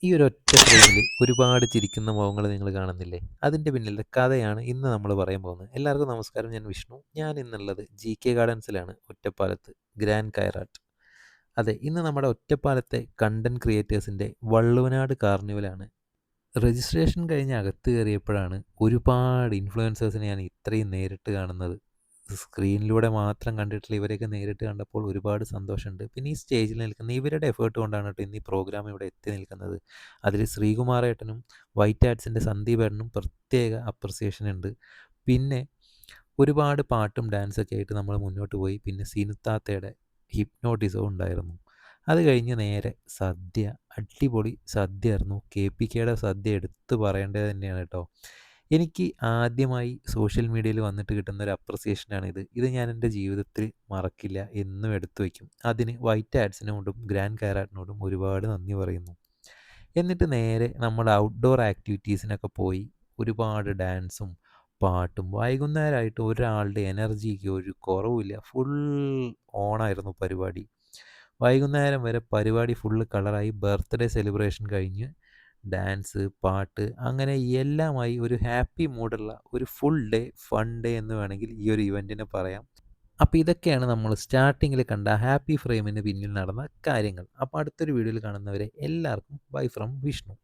ഈ ഒരൊറ്റ ഫ്രെയിമിൽ ഒരുപാട് ചിരിക്കുന്ന മുഖങ്ങൾ നിങ്ങൾ കാണുന്നില്ലേ? അതിൻ്റെ പിന്നിലെ കഥയാണ് ഇന്ന് നമ്മൾ പറയാൻ പോകുന്നത്. എല്ലാവർക്കും നമസ്കാരം. ഞാൻ വിഷ്ണു. ഞാൻ ഇന്നുള്ളത് ജി.കെ. ഗാർഡൻസിലാണ്, ഒറ്റപ്പാലത്ത്, ഗ്രാൻഡ് കയറാട്ട്. അതെ, ഇന്ന് നമ്മുടെ ഒറ്റപ്പാലത്തെ കണ്ടന്റ് ക്രിയേറ്റേഴ്സിൻ്റെ വള്ളുവനാട് കാർണിവലാണ്. രജിസ്ട്രേഷൻ കഴിഞ്ഞ് അകത്ത് കയറിയപ്പോഴാണ് ഒരുപാട് ഇൻഫ്ലുവൻസേഴ്സിനെ ഞാൻ ഇത്രയും നേരിട്ട് കാണുന്നത്. സ്ക്രീനിലൂടെ മാത്രം കണ്ടിട്ടുള്ള ഇവരെയൊക്കെ നേരിട്ട് കണ്ടപ്പോൾ ഒരുപാട് സന്തോഷമുണ്ട്. പിന്നെ ഈ സ്റ്റേജിൽ നിൽക്കുന്ന ഇവരുടെ എഫേർട്ട് കൊണ്ടാണ് കേട്ടോ ഇന്ന് ഈ പ്രോഗ്രാം ഇവിടെ എത്തി നിൽക്കുന്നത്. അതിൽ ശ്രീകുമാറേട്ടനും വൈറ്റ് ആർട്സിൻ്റെ സന്ദീപ് ഏട്ടനും പ്രത്യേക അപ്രിസിയേഷൻ ഉണ്ട്. പിന്നെ ഒരുപാട് പാട്ടും ഡാൻസൊക്കെ ആയിട്ട് നമ്മൾ മുന്നോട്ട് പോയി. പിന്നെ സിനുത്താത്തയുടെ ഹിപ്നോട്ടിസവും ഉണ്ടായിരുന്നു. അത് കഴിഞ്ഞ് നേരെ സദ്യ, അടിപൊളി സദ്യയായിരുന്നു. കെ.പി.കെയുടെ സദ്യ എടുത്ത് പറയേണ്ടത് തന്നെയാണ് കേട്ടോ. എനിക്ക് ആദ്യമായി സോഷ്യൽ മീഡിയയിൽ വന്നിട്ട് കിട്ടുന്ന ഒരു അപ്രിസിയേഷനാണിത്. ഇത് ഞാൻ എൻ്റെ ജീവിതത്തിൽ മറക്കില്ല, എന്നും എടുത്തു വയ്ക്കും. അതിന് വൈറ്റ് ആഡ്സിനോടും ഗ്രാൻഡ് കയറാറ്റിനോടും ഒരുപാട് നന്ദി പറയുന്നു. എന്നിട്ട് നേരെ നമ്മൾ ഔട്ട്ഡോർ ആക്ടിവിറ്റീസിനൊക്കെ പോയി. ഒരുപാട് ഡാൻസും പാട്ടും വൈകുന്നേരമായിട്ട് ഒരാളുടെ എനർജിക്ക് ഒരു കുറവുമില്ല. ഫുൾ ഓണായിരുന്നു പരിപാടി. വൈകുന്നേരം വരെ പരിപാടി ഫുള്ള് കളറായി. ബർത്ത്ഡേ സെലിബ്രേഷൻ കഴിഞ്ഞ് ഡാൻസ്, പാട്ട്, അങ്ങനെ എല്ലാമായി ഒരു ഹാപ്പി മൂഡുള്ള ഒരു ഫുൾ ഡേ, ഫൺ ഡേ എന്ന് വേണമെങ്കിൽ ഈ ഒരു ഇവൻറ്റിനെ പറയാം. അപ്പോൾ ഇതൊക്കെയാണ് നമ്മൾ സ്റ്റാർട്ടിങ്ങിൽ കണ്ട ഹാപ്പി ഫ്രെയിമിന് പിന്നിൽ നടന്ന കാര്യങ്ങൾ. അപ്പോൾ അടുത്തൊരു വീഡിയോയിൽ കാണുന്നവരെ എല്ലാവർക്കും ബൈ ഫ്രം വിഷ്ണു.